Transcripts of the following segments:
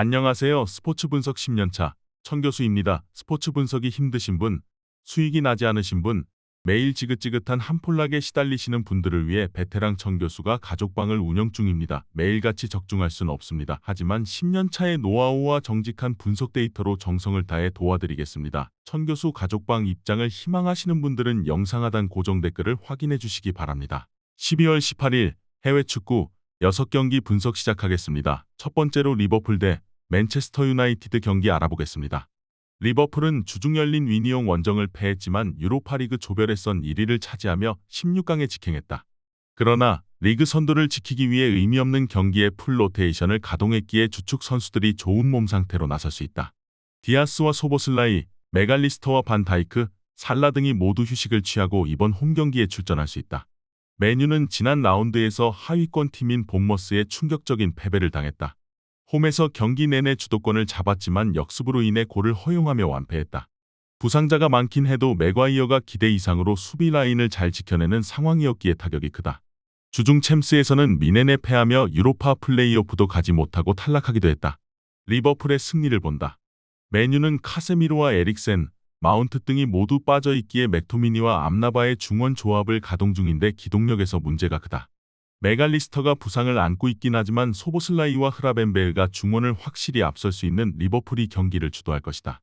안녕하세요. 스포츠 분석 10년차 천교수입니다. 스포츠 분석이 힘드신 분, 수익이 나지 않으신 분, 매일 지긋지긋한 한폴락에 시달리시는 분들을 위해 베테랑 천교수가 가족방을 운영 중입니다. 매일같이 적중할 수는 없습니다. 하지만 10년차의 노하우와 정직한 분석 데이터로 정성을 다해 도와드리겠습니다. 천교수 가족방 입장을 희망하시는 분들은 영상 하단 고정 댓글을 확인해 주시기 바랍니다. 12월 18일 해외 축구 6경기 분석 시작하겠습니다. 첫 번째로 리버풀 대 맨체스터 유나이티드 경기 알아보겠습니다. 리버풀은 주중 열린 위니용 원정을 패했지만 유로파리그 조별예선 1위를 차지하며 16강에 직행했다. 그러나 리그 선두를 지키기 위해 의미 없는 경기에 풀 로테이션을 가동했기에 주축 선수들이 좋은 몸 상태로 나설 수 있다. 디아스와 소보슬라이, 메갈리스터와 반 다이크, 살라 등이 모두 휴식을 취하고 이번 홈 경기에 출전할 수 있다. 맨유는 지난 라운드에서 하위권 팀인 본머스에 충격적인 패배를 당했다. 홈에서 경기 내내 주도권을 잡았지만 역습으로 인해 골을 허용하며 완패했다. 부상자가 많긴 해도 맥과이어가 기대 이상으로 수비 라인을 잘 지켜내는 상황이었기에 타격이 크다. 주중 챔스에서는 미넨에 패하며 유로파 플레이오프도 가지 못하고 탈락하기도 했다. 리버풀의 승리를 본다. 맨유는 카세미로와 에릭센, 마운트 등이 모두 빠져있기에 맥토미니와 암라바의 중원 조합을 가동 중인데 기동력에서 문제가 크다. 메갈리스터가 부상을 안고 있긴 하지만 소보슬라이와 흐라벤베흐가 중원을 확실히 앞설 수 있는 리버풀이 경기를 주도할 것이다.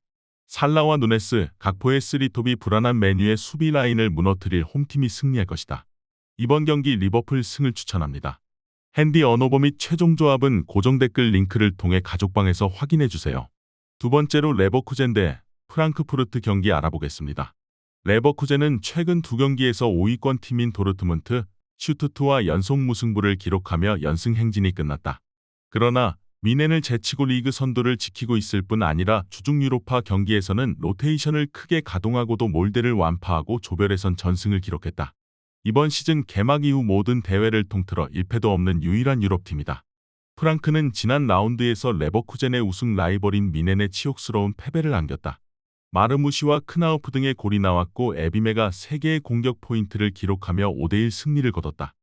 살라와 누네스, 각포의 쓰리톱이 불안한 맨유의 수비 라인을 무너뜨릴 홈팀이 승리할 것이다. 이번 경기 리버풀 승을 추천합니다. 핸디 언어버 및 최종 조합은 고정 댓글 링크를 통해 가족방에서 확인해주세요. 두 번째로 레버쿠젠 대 프랑크푸르트 경기 알아보겠습니다. 레버쿠젠은 최근 두 경기에서 5위권 팀인 도르트문트, 슈투트와 연속 무승부를 기록하며 연승 행진이 끝났다. 그러나 미넨을 제치고 리그 선두를 지키고 있을 뿐 아니라 주중 유로파 경기에서는 로테이션을 크게 가동하고도 몰대를 완파하고 조별예선 전승을 기록했다. 이번 시즌 개막 이후 모든 대회를 통틀어 1패도 없는 유일한 유럽팀이다. 프랑크는 지난 라운드에서 레버쿠젠의 우승 라이벌인 미넨에 치욕스러운 패배를 안겼다. 마르무시와 크나우프 등의 골이 나왔고 에비메가 3개의 공격 포인트를 기록하며 5대1 승리를 거뒀다.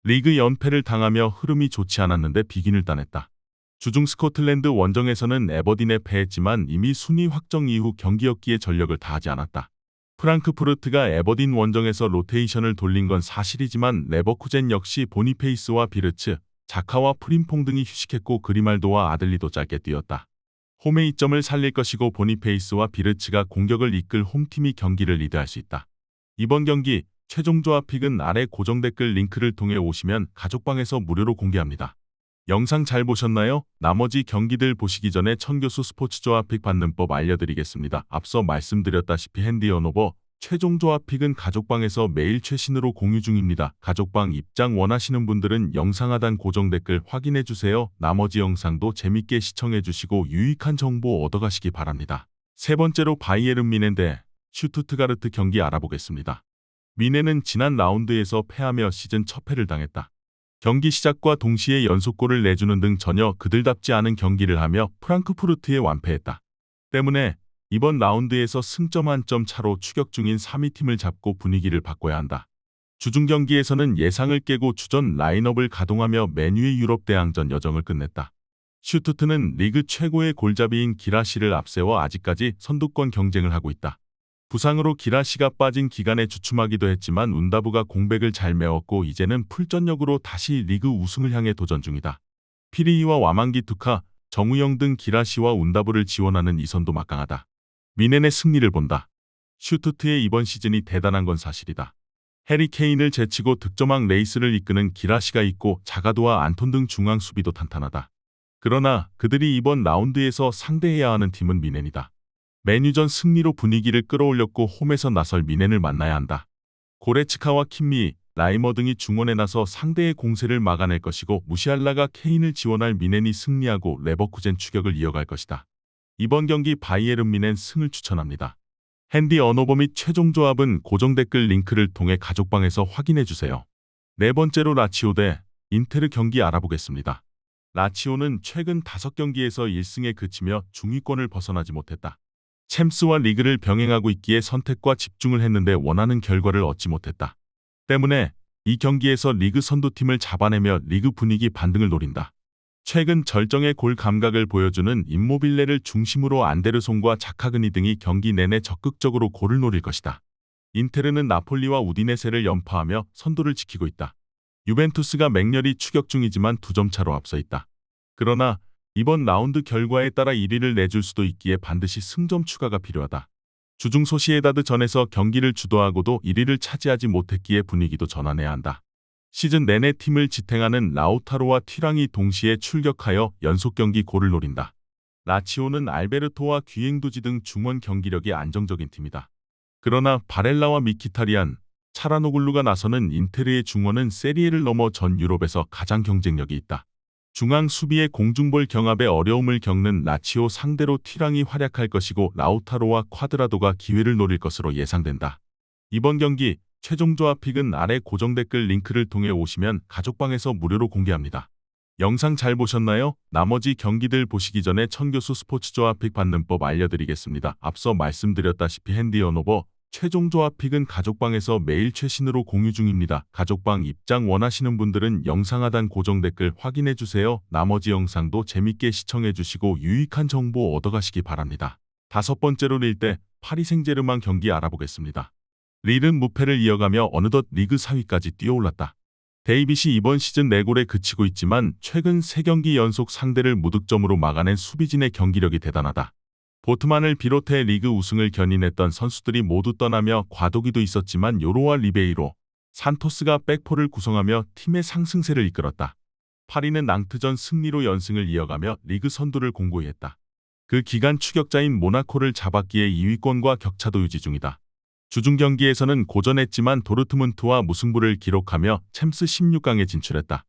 리그 연패를 당하며 흐름이 좋지 않았는데 비긴을 따냈다. 주중 스코틀랜드 원정에서는 에버딘에 패했지만 이미 순위 확정 이후 경기였기에 전력을 다하지 않았다. 프랑크푸르트가 에버딘 원정에서 로테이션을 돌린 건 사실이지만 레버쿠젠 역시 보니페이스와 비르츠, 자카와 프림퐁 등이 휴식했고 그리말도와 아들리도 짧게 뛰었다. 홈의 이점을 살릴 것이고 보니페이스와 비르츠가 공격을 이끌 홈팀이 경기를 리드할 수 있다. 이번 경기 최종 조합 픽은 아래 고정 댓글 링크를 통해 오시면 가족방에서 무료로 공개합니다. 영상 잘 보셨나요? 나머지 경기들 보시기 전에 천교수 스포츠 조합 픽 받는 법 알려드리겠습니다. 앞서 말씀드렸다시피 핸디 언어버 최종 조합 픽은 가족방에서 매일 최신으로 공유 중입니다. 가족방 입장 원하시는 분들은 영상 하단 고정 댓글 확인해주세요. 나머지 영상도 재밌게 시청해주시고 유익한 정보 얻어가시기 바랍니다. 세 번째로 바이에른 미넨 대 슈투트가르트 경기 알아보겠습니다. 미넨은 지난 라운드에서 패하며 시즌 첫 패를 당했다. 경기 시작과 동시에 연속골을 내주는 등 전혀 그들답지 않은 경기를 하며 프랑크푸르트에 완패했다. 때문에 이번 라운드에서 승점 한 점 차로 추격 중인 3위 팀을 잡고 분위기를 바꿔야 한다. 주중 경기에서는 예상을 깨고 주전 라인업을 가동하며 맨유의 유럽 대항전 여정을 끝냈다. 슈투트는 리그 최고의 골잡이인 기라시를 앞세워 아직까지 선두권 경쟁을 하고 있다. 부상으로 기라시가 빠진 기간에 주춤하기도 했지만 운다부가 공백을 잘 메웠고 이제는 풀전력으로 다시 리그 우승을 향해 도전 중이다. 피리이와 와망기 투카, 정우영 등 기라시와 운다부를 지원하는 이선도 막강하다. 미넨의 승리를 본다. 슈투트의 이번 시즌이 대단한 건 사실이다. 해리 케인을 제치고 득점왕 레이스를 이끄는 기라시가 있고 자가도와 안톤 등 중앙 수비도 탄탄하다. 그러나 그들이 이번 라운드에서 상대해야 하는 팀은 미넨이다. 맨유전 승리로 분위기를 끌어올렸고 홈에서 나설 미넨을 만나야 한다. 고레츠카와 킴미, 라이머 등이 중원에 나서 상대의 공세를 막아낼 것이고 무시알라가 케인을 지원할 미넨이 승리하고 레버쿠젠 추격을 이어갈 것이다. 이번 경기 바이에른 미넨 승을 추천합니다. 핸디 언어버 및 최종 조합은 고정 댓글 링크를 통해 가족방에서 확인해주세요. 네 번째로 라치오 대 인테르 경기 알아보겠습니다. 라치오는 최근 5경기에서 1승에 그치며 중위권을 벗어나지 못했다. 챔스와 리그를 병행하고 있기에 선택과 집중을 했는데 원하는 결과를 얻지 못했다. 때문에 이 경기에서 리그 선두팀을 잡아내며 리그 분위기 반등을 노린다. 최근 절정의 골 감각을 보여주는 임모빌레를 중심으로 안데르송과 자카그니 등이 경기 내내 적극적으로 골을 노릴 것이다. 인테르는 나폴리와 우디네세를 연파하며 선두를 지키고 있다. 유벤투스가 맹렬히 추격 중이지만 2점 차로 앞서 있다. 그러나 이번 라운드 결과에 따라 1위를 내줄 수도 있기에 반드시 승점 추가가 필요하다. 주중 소시에다드 전에서 경기를 주도하고도 1위를 차지하지 못했기에 분위기도 전환해야 한다. 시즌 내내 팀을 지탱하는 라우타로와 튀랑이 동시에 출격하여 연속 경기 골을 노린다. 라치오는 알베르토와 귀행두지 등 중원 경기력이 안정적인 팀이다. 그러나 바렐라와 미키타리안, 차라노글루가 나서는 인테르의 중원은 세리에를 넘어 전 유럽에서 가장 경쟁력이 있다. 중앙 수비의 공중볼 경합에 어려움을 겪는 라치오 상대로 튀랑이 활약할 것이고 라우타로와 콰드라도가 기회를 노릴 것으로 예상된다. 이번 경기 최종 조합픽은 아래 고정 댓글 링크를 통해 오시면 가족방에서 무료로 공개합니다. 영상 잘 보셨나요? 나머지 경기들 보시기 전에 천교수 스포츠 조합픽 받는 법 알려드리겠습니다. 앞서 말씀드렸다시피 핸디 언오버 최종 조합픽은 가족방에서 매일 최신으로 공유 중입니다. 가족방 입장 원하시는 분들은 영상 하단 고정 댓글 확인해주세요. 나머지 영상도 재밌게 시청해주시고 유익한 정보 얻어가시기 바랍니다. 5번째로 릴대 파리 생제르맹 경기 알아보겠습니다. 릴은 무패를 이어가며 어느덧 리그 4위까지 뛰어올랐다. 데이빗이 이번 시즌 4골에 그치고 있지만 최근 3경기 연속 상대를 무득점으로 막아낸 수비진의 경기력이 대단하다. 보트만을 비롯해 리그 우승을 견인했던 선수들이 모두 떠나며 과도기도 있었지만 요로와 리베이로, 산토스가 백포를 구성하며 팀의 상승세를 이끌었다. 파리는 낭트전 승리로 연승을 이어가며 리그 선두를 공고히 했다. 그 기간 추격자인 모나코를 잡았기에 2위권과 격차도 유지 중이다. 주중 경기에서는 고전했지만 도르트문트와 무승부를 기록하며 챔스 16강에 진출했다.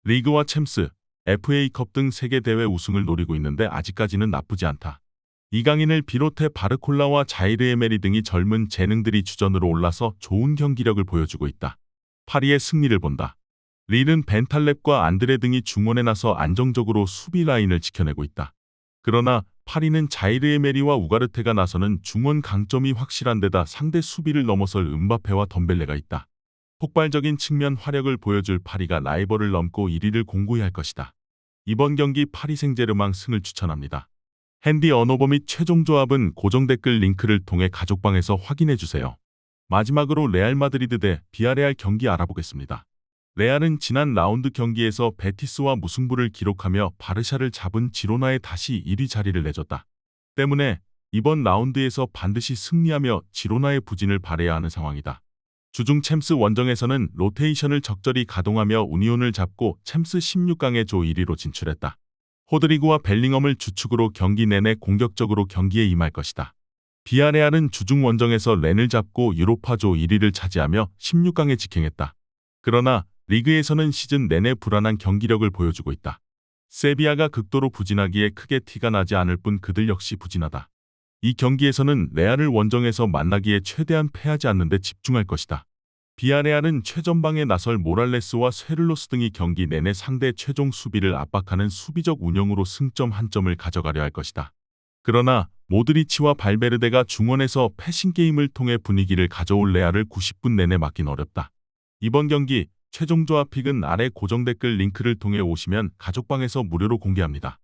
리그와 챔스, FA컵 등 세계 대회 우승을 노리고 있는데 아직까지는 나쁘지 않다. 이강인을 비롯해 바르콜라와 자이르 에메리 등이 젊은 재능들이 주전으로 올라서 좋은 경기력을 보여주고 있다. 파리의 승리를 본다. 릴은 벤탈렙과 안드레 등이 중원에 나서 안정적으로 수비 라인을 지켜내고 있다. 그러나 파리는 자이르 에메리와 우가르테가 나서는 중원 강점이 확실한 데다 상대 수비를 넘어설 음바페와 덤벨레가 있다. 폭발적인 측면 화력을 보여줄 파리가 라이벌을 넘고 1위를 공고히 할 것이다. 이번 경기 파리 생제르맹 승을 추천합니다. 핸디 언오버 및 최종 조합은 고정 댓글 링크를 통해 가족방에서 확인해주세요. 마지막으로 레알 마드리드 대 비아레알 경기 알아보겠습니다. 레알은 지난 라운드 경기에서 베티스와 무승부를 기록하며 바르샤를 잡은 지로나에 다시 1위 자리를 내줬다. 때문에 이번 라운드에서 반드시 승리하며 지로나의 부진을 발해야 하는 상황이다. 주중 챔스 원정에서는 로테이션을 적절히 가동하며 우니온을 잡고 챔스 16강에 조 1위로 진출했다. 호드리그와 벨링엄을 주축으로 경기 내내 공격적으로 경기에 임할 것이다. 비아레알은 주중 원정에서 렌을 잡고 유로파조 1위를 차지하며 16강에 직행했다. 그러나 리그에서는 시즌 내내 불안한 경기력을 보여주고 있다. 세비야가 극도로 부진하기에 크게 티가 나지 않을 뿐 그들 역시 부진하다. 이 경기에서는 레알을 원정에서 만나기에 최대한 패하지 않는 데 집중할 것이다. 비아레알은 최전방에 나설 모랄레스와 쇠를로스 등이 경기 내내 상대 최종 수비를 압박하는 수비적 운영으로 승점 1점을 가져가려 할 것이다. 그러나 모드리치와 발베르데가 중원에서 패싱 게임을 통해 분위기를 가져올 레알을 90분 내내 막긴 어렵다. 이번 경기 최종 조합픽은 아래 고정 댓글 링크를 통해 오시면 가족방에서 무료로 공개합니다.